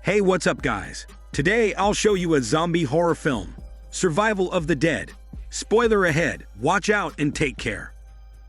Hey, what's up guys? Today I'll show you a zombie horror film, Survival of the Dead. Spoiler ahead, watch out and take care.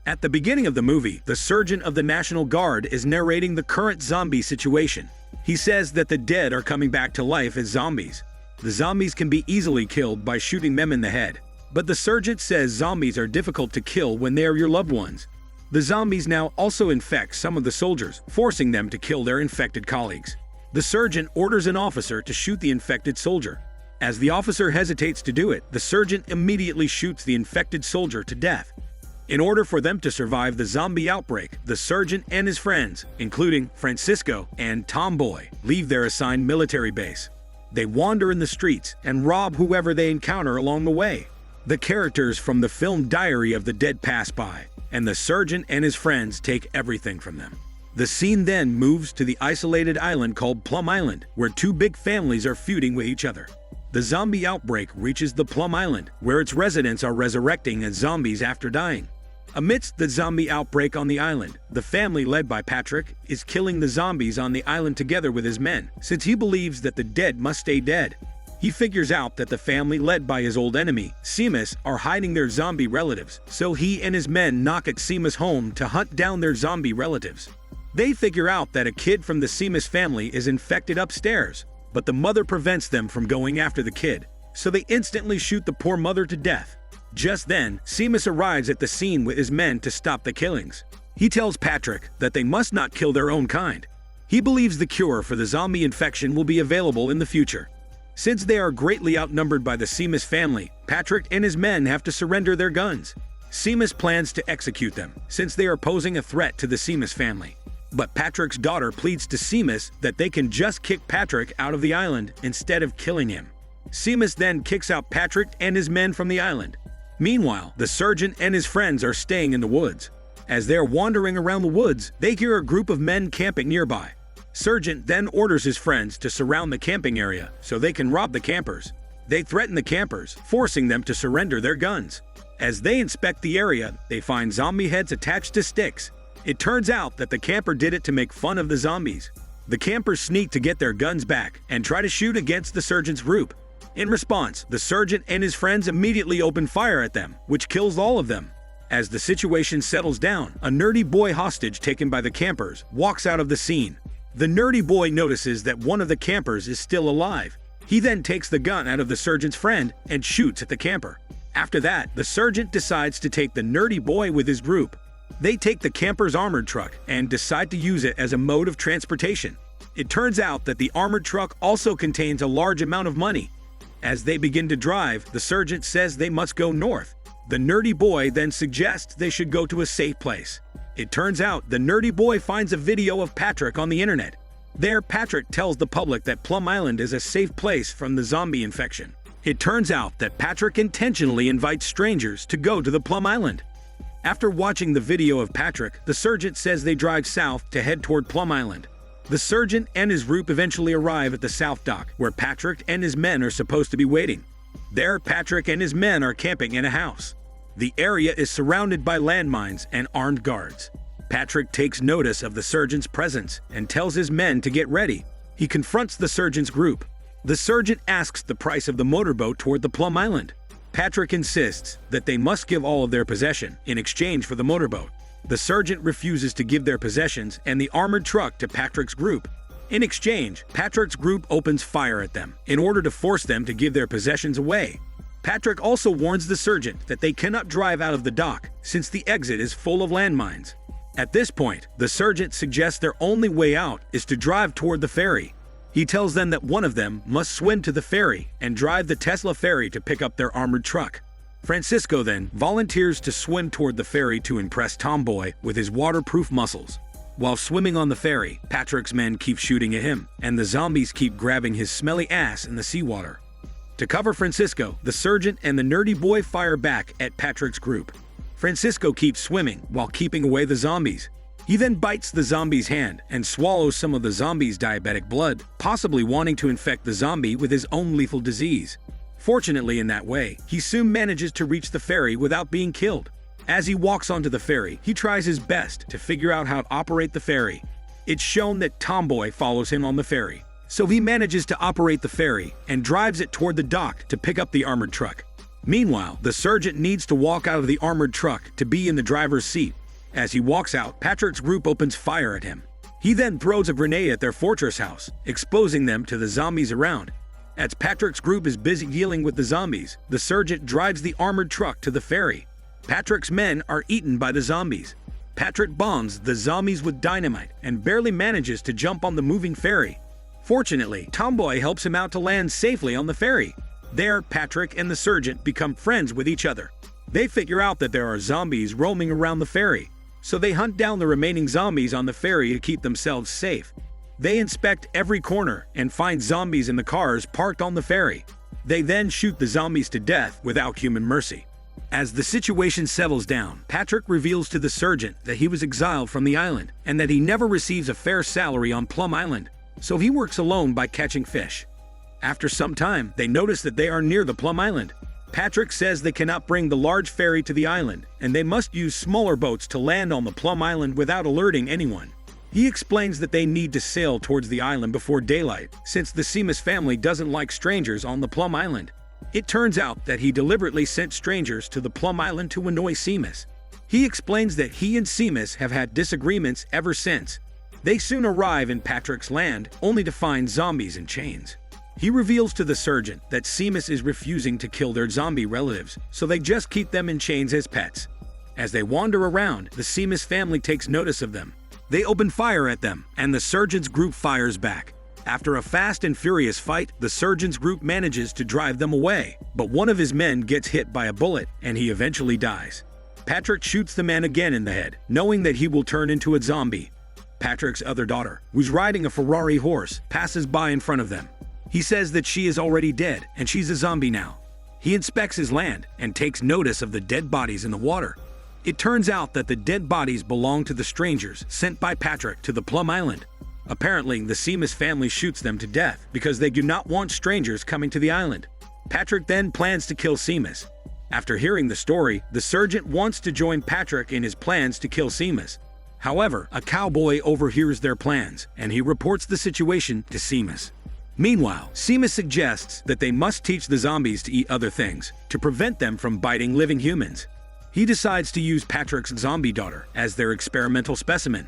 At the beginning of the movie, the Sergeant of the National Guard is narrating the current zombie situation. He says that the dead are coming back to life as zombies. The zombies can be easily killed by shooting them in the head. But the Sergeant says zombies are difficult to kill when they are your loved ones. The zombies now also infect some of the soldiers, forcing them to kill their infected colleagues. The Sergeant orders an officer to shoot the infected soldier. As the officer hesitates to do it, the Sergeant immediately shoots the infected soldier to death. In order for them to survive the zombie outbreak, the Sergeant and his friends, including Francisco and Tomboy, leave their assigned military base. They wander in the streets and rob whoever they encounter along the way. The characters from the film Diary of the Dead pass by, and the Sergeant and his friends take everything from them. The scene then moves to the isolated island called Plum Island, where two big families are feuding with each other. The zombie outbreak reaches the Plum Island, where its residents are resurrecting as zombies after dying. Amidst the zombie outbreak on the island, the family led by Patrick is killing the zombies on the island together with his men, since he believes that the dead must stay dead. He figures out that the family led by his old enemy, Seamus, are hiding their zombie relatives, so he and his men knock at Seamus' home to hunt down their zombie relatives. They figure out that a kid from the Seamus family is infected upstairs, but the mother prevents them from going after the kid, so they instantly shoot the poor mother to death. Just then, Seamus arrives at the scene with his men to stop the killings. He tells Patrick that they must not kill their own kind. He believes the cure for the zombie infection will be available in the future. Since they are greatly outnumbered by the Seamus family, Patrick and his men have to surrender their guns. Seamus plans to execute them, since they are posing a threat to the Seamus family. But Patrick's daughter pleads to Seamus that they can just kick Patrick out of the island instead of killing him. Seamus then kicks out Patrick and his men from the island. Meanwhile, the Sergeant and his friends are staying in the woods. As they are wandering around the woods, they hear a group of men camping nearby. Sergeant then orders his friends to surround the camping area so they can rob the campers. They threaten the campers, forcing them to surrender their guns. As they inspect the area, they find zombie heads attached to sticks. It turns out that the camper did it to make fun of the zombies. The campers sneak to get their guns back and try to shoot against the Sergeant's group. In response, the Sergeant and his friends immediately open fire at them, which kills all of them. As the situation settles down, a nerdy boy hostage taken by the campers walks out of the scene. The nerdy boy notices that one of the campers is still alive. He then takes the gun out of the Sergeant's friend and shoots at the camper. After that, the Sergeant decides to take the nerdy boy with his group. They take the camper's armored truck and decide to use it as a mode of transportation. It turns out that the armored truck also contains a large amount of money. As they begin to drive, the Sergeant says they must go north. The nerdy boy then suggests they should go to a safe place. It turns out the nerdy boy finds a video of Patrick on the internet. There, Patrick tells the public that Plum Island is a safe place from the zombie infection. It turns out that Patrick intentionally invites strangers to go to the Plum Island. After watching the video of Patrick, the Sergeant says they drive south to head toward Plum Island. The Sergeant and his group eventually arrive at the South Dock, where Patrick and his men are supposed to be waiting. There, Patrick and his men are camping in a house. The area is surrounded by landmines and armed guards. Patrick takes notice of the Sergeant's presence and tells his men to get ready. He confronts the Sergeant's group. The Sergeant asks the price of the motorboat toward the Plum Island. Patrick insists that they must give all of their possession in exchange for the motorboat. The Sergeant refuses to give their possessions and the armored truck to Patrick's group. In exchange, Patrick's group opens fire at them in order to force them to give their possessions away. Patrick also warns the Sergeant that they cannot drive out of the dock since the exit is full of landmines. At this point, the Sergeant suggests their only way out is to drive toward the ferry. He tells them that one of them must swim to the ferry and drive the Tesla ferry to pick up their armored truck. Francisco then volunteers to swim toward the ferry to impress Tomboy with his waterproof muscles. While swimming on the ferry, Patrick's men keep shooting at him, and the zombies keep grabbing his smelly ass in the seawater. To cover Francisco, the Sergeant and the nerdy boy fire back at Patrick's group. Francisco keeps swimming while keeping away the zombies. He then bites the zombie's hand and swallows some of the zombie's diabetic blood, possibly wanting to infect the zombie with his own lethal disease. Fortunately, in that way, he soon manages to reach the ferry without being killed. As he walks onto the ferry, he tries his best to figure out how to operate the ferry. It's shown that Tomboy follows him on the ferry, so he manages to operate the ferry and drives it toward the dock to pick up the armored truck. Meanwhile, the sergeant needs to walk out of the armored truck to be in the driver's seat. As he walks out, Patrick's group opens fire at him. He then throws a grenade at their fortress house, exposing them to the zombies around. As Patrick's group is busy dealing with the zombies, the sergeant drives the armored truck to the ferry. Patrick's men are eaten by the zombies. Patrick bombs the zombies with dynamite and barely manages to jump on the moving ferry. Fortunately, Tomboy helps him out to land safely on the ferry. There, Patrick and the sergeant become friends with each other. They figure out that there are zombies roaming around the ferry, so they hunt down the remaining zombies on the ferry to keep themselves safe. They inspect every corner and find zombies in the cars parked on the ferry. They then shoot the zombies to death without human mercy. As the situation settles down, Patrick reveals to the sergeant that he was exiled from the island and that he never receives a fair salary on Plum Island, so he works alone by catching fish. After some time, they notice that they are near the Plum Island. Patrick says they cannot bring the large ferry to the island, and they must use smaller boats to land on the Plum Island without alerting anyone. He explains that they need to sail towards the island before daylight, since the Seamus family doesn't like strangers on the Plum Island. It turns out that he deliberately sent strangers to the Plum Island to annoy Seamus. He explains that he and Seamus have had disagreements ever since. They soon arrive in Patrick's land, only to find zombies in chains. He reveals to the sergeant that Seamus is refusing to kill their zombie relatives, so they just keep them in chains as pets. As they wander around, the Seamus family takes notice of them. They open fire at them, and the sergeant's group fires back. After a fast and furious fight, the sergeant's group manages to drive them away, but one of his men gets hit by a bullet, and he eventually dies. Patrick shoots the man again in the head, knowing that he will turn into a zombie. Patrick's other daughter, who's riding a Ferrari horse, passes by in front of them. He says that she is already dead, and she's a zombie now. He inspects his land and takes notice of the dead bodies in the water. It turns out that the dead bodies belong to the strangers sent by Patrick to the Plum Island. Apparently, the Seamus family shoots them to death because they do not want strangers coming to the island. Patrick then plans to kill Seamus. After hearing the story, the sergeant wants to join Patrick in his plans to kill Seamus. However, a cowboy overhears their plans, and he reports the situation to Seamus. Meanwhile, Seamus suggests that they must teach the zombies to eat other things to prevent them from biting living humans. He decides to use Patrick's zombie daughter as their experimental specimen.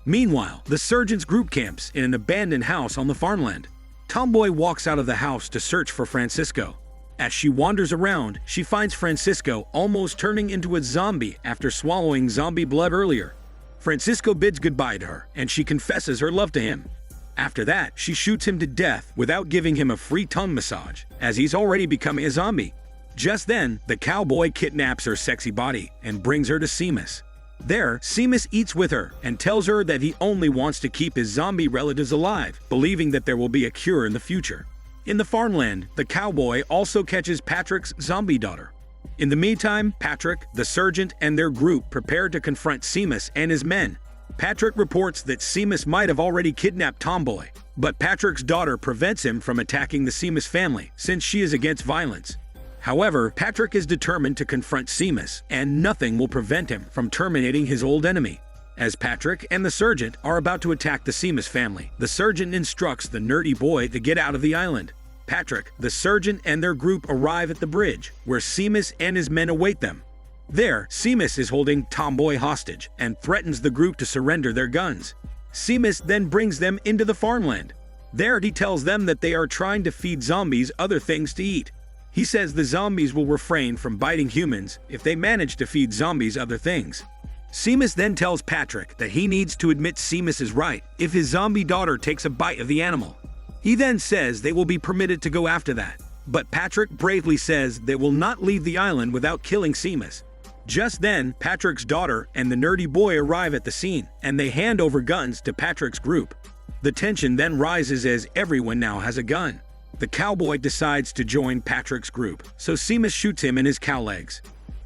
Meanwhile, the sergeant's group camps in an abandoned house on the farmland. Tomboy walks out of the house to search for Francisco. As she wanders around, she finds Francisco almost turning into a zombie after swallowing zombie blood earlier. Francisco bids goodbye to her, and she confesses her love to him. After that, she shoots him to death without giving him a free tongue massage, as he's already become a zombie. Just then, the cowboy kidnaps her sexy body and brings her to Seamus. There, Seamus eats with her and tells her that he only wants to keep his zombie relatives alive, believing that there will be a cure in the future. In the farmland, the cowboy also catches Patrick's zombie daughter. In the meantime, Patrick, the sergeant, and their group prepare to confront Seamus and his men. Patrick reports that Seamus might have already kidnapped Tomboy, but Patrick's daughter prevents him from attacking the Seamus family since she is against violence. However, Patrick is determined to confront Seamus, and nothing will prevent him from terminating his old enemy. As Patrick and the sergeant are about to attack the Seamus family, the sergeant instructs the nerdy boy to get out of the island. Patrick, the sergeant, and their group arrive at the bridge, where Seamus and his men await them. There, Seamus is holding Tomboy hostage and threatens the group to surrender their guns. Seamus then brings them into the farmland. There, he tells them that they are trying to feed zombies other things to eat. He says the zombies will refrain from biting humans if they manage to feed zombies other things. Seamus then tells Patrick that he needs to admit Seamus is right if his zombie daughter takes a bite of the animal. He then says they will be permitted to go after that, but Patrick bravely says they will not leave the island without killing Seamus. Just then, Patrick's daughter and the nerdy boy arrive at the scene, and they hand over guns to Patrick's group. The tension then rises as everyone now has a gun. The cowboy decides to join Patrick's group, so Seamus shoots him in his cow legs.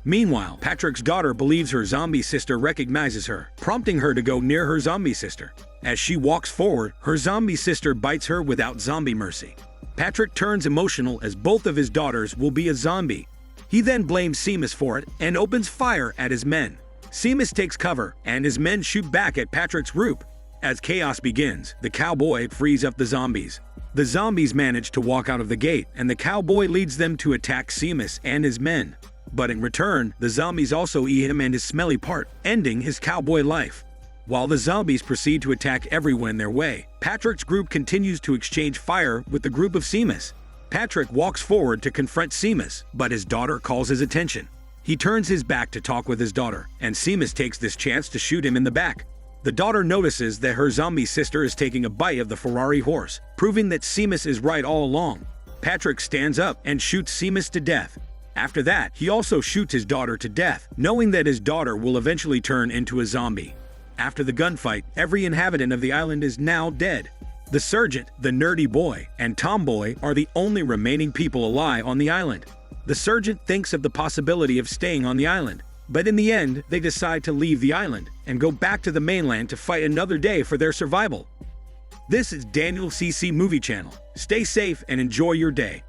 Meanwhile, Patrick's daughter believes her zombie sister recognizes her, prompting her to go near her zombie sister. As she walks forward, her zombie sister bites her without zombie mercy. Patrick turns emotional as both of his daughters will be a zombie. He then blames Seamus for it and opens fire at his men. Seamus takes cover, and his men shoot back at Patrick's group. As chaos begins, the cowboy frees up the zombies. The zombies manage to walk out of the gate, and the cowboy leads them to attack Seamus and his men. But in return, the zombies also eat him and his smelly part, ending his cowboy life. While the zombies proceed to attack everyone in their way, Patrick's group continues to exchange fire with the group of Seamus. Patrick walks forward to confront Seamus, but his daughter calls his attention. He turns his back to talk with his daughter, and Seamus takes this chance to shoot him in the back. The daughter notices that her zombie sister is taking a bite of the Ferrari horse, proving that Seamus is right all along. Patrick stands up and shoots Seamus to death. After that, he also shoots his daughter to death, knowing that his daughter will eventually turn into a zombie. After the gunfight, every inhabitant of the island is now dead. The sergeant, the nerdy boy, and Tomboy are the only remaining people alive on the island. The sergeant thinks of the possibility of staying on the island, but in the end, they decide to leave the island and go back to the mainland to fight another day for their survival. This is Daniel CC Movie Channel. Stay safe and enjoy your day.